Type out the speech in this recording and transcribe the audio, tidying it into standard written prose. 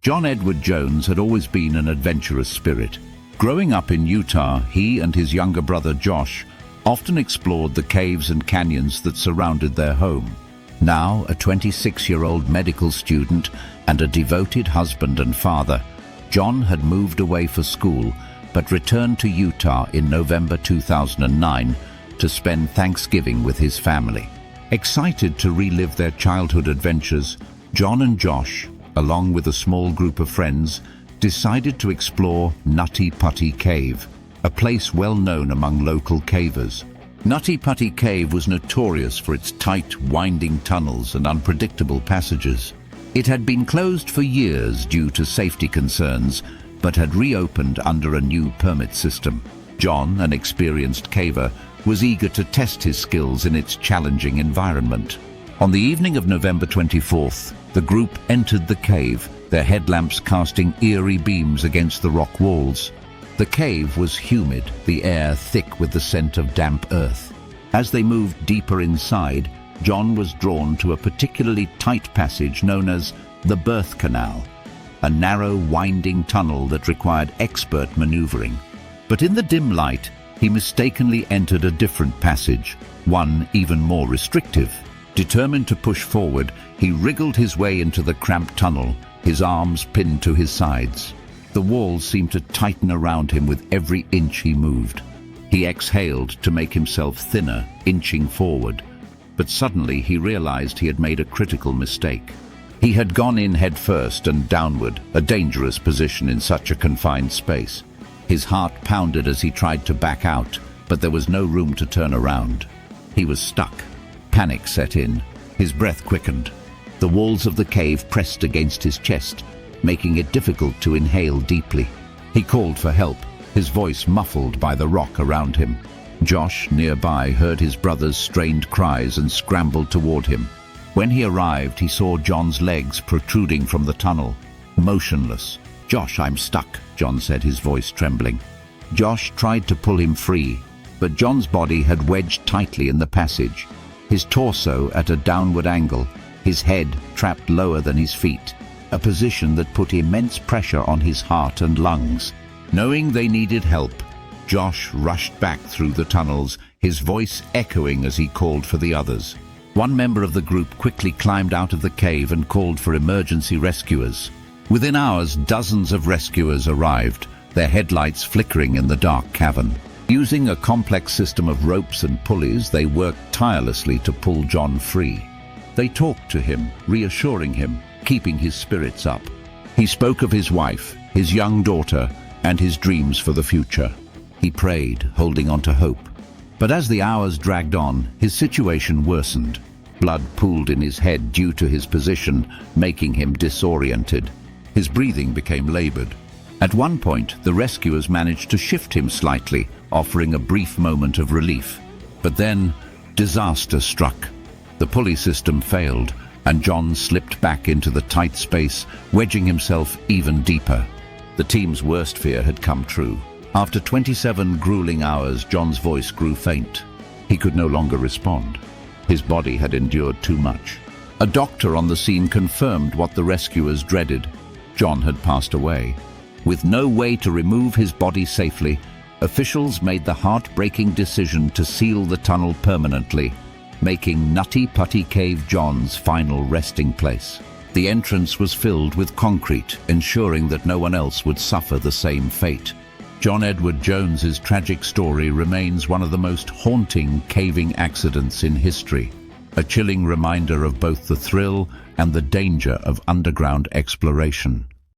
John Edward Jones had always been an adventurous spirit. Growing up in Utah, he and his younger brother Josh often explored the caves and canyons that surrounded their home. Now a 26-year-old medical student and a devoted husband and father, John had moved away for school but returned to Utah in November 2009 to spend Thanksgiving with his family. Excited to relive their childhood adventures, John and Josh, along with a small group of friends, decided to explore Nutty Putty Cave, a place well known among local cavers. Nutty Putty Cave was notorious for its tight, winding tunnels and unpredictable passages. It had been closed for years due to safety concerns, but had reopened under a new permit system. John, an experienced caver, was eager to test his skills in its challenging environment. On the evening of November 24th, the group entered the cave, their headlamps casting eerie beams against the rock walls. The cave was humid, the air thick with the scent of damp earth. As they moved deeper inside, John was drawn to a particularly tight passage known as the Birth Canal, a narrow, winding tunnel that required expert maneuvering. But in the dim light, he mistakenly entered a different passage, one even more restrictive. Determined to push forward, he wriggled his way into the cramped tunnel, his arms pinned to his sides. The walls seemed to tighten around him with every inch he moved. He exhaled to make himself thinner, inching forward. But suddenly he realized he had made a critical mistake. He had gone in head first and downward, a dangerous position in such a confined space. His heart pounded as he tried to back out, but there was no room to turn around. He was stuck. Panic set in. His breath quickened. The walls of the cave pressed against his chest, making it difficult to inhale deeply. He called for help, his voice muffled by the rock around him. Josh, nearby, heard his brother's strained cries and scrambled toward him. When he arrived, he saw John's legs protruding from the tunnel, motionless. "Josh, I'm stuck," John said, his voice trembling. Josh tried to pull him free, but John's body had wedged tightly in the passage, his torso at a downward angle, his head trapped lower than his feet, a position that put immense pressure on his heart and lungs. Knowing they needed help, Josh rushed back through the tunnels, his voice echoing as he called for the others. One member of the group quickly climbed out of the cave and called for emergency rescuers. Within hours, dozens of rescuers arrived, their headlights flickering in the dark cavern. Using a complex system of ropes and pulleys, they worked tirelessly to pull John free. They talked to him, reassuring him, keeping his spirits up. He spoke of his wife, his young daughter, and his dreams for the future. He prayed, holding on to hope. But as the hours dragged on, his situation worsened. Blood pooled in his head due to his position, making him disoriented. His breathing became labored. At one point, the rescuers managed to shift him slightly, offering a brief moment of relief. But then, disaster struck. The pulley system failed, and John slipped back into the tight space, wedging himself even deeper. The team's worst fear had come true. After 27 grueling hours, John's voice grew faint. He could no longer respond. His body had endured too much. A doctor on the scene confirmed what the rescuers dreaded. John had passed away. With no way to remove his body safely, officials made the heartbreaking decision to seal the tunnel permanently, making Nutty Putty Cave John's final resting place. The entrance was filled with concrete, ensuring that no one else would suffer the same fate. John Edward Jones's tragic story remains one of the most haunting caving accidents in history, a chilling reminder of both the thrill and the danger of underground exploration.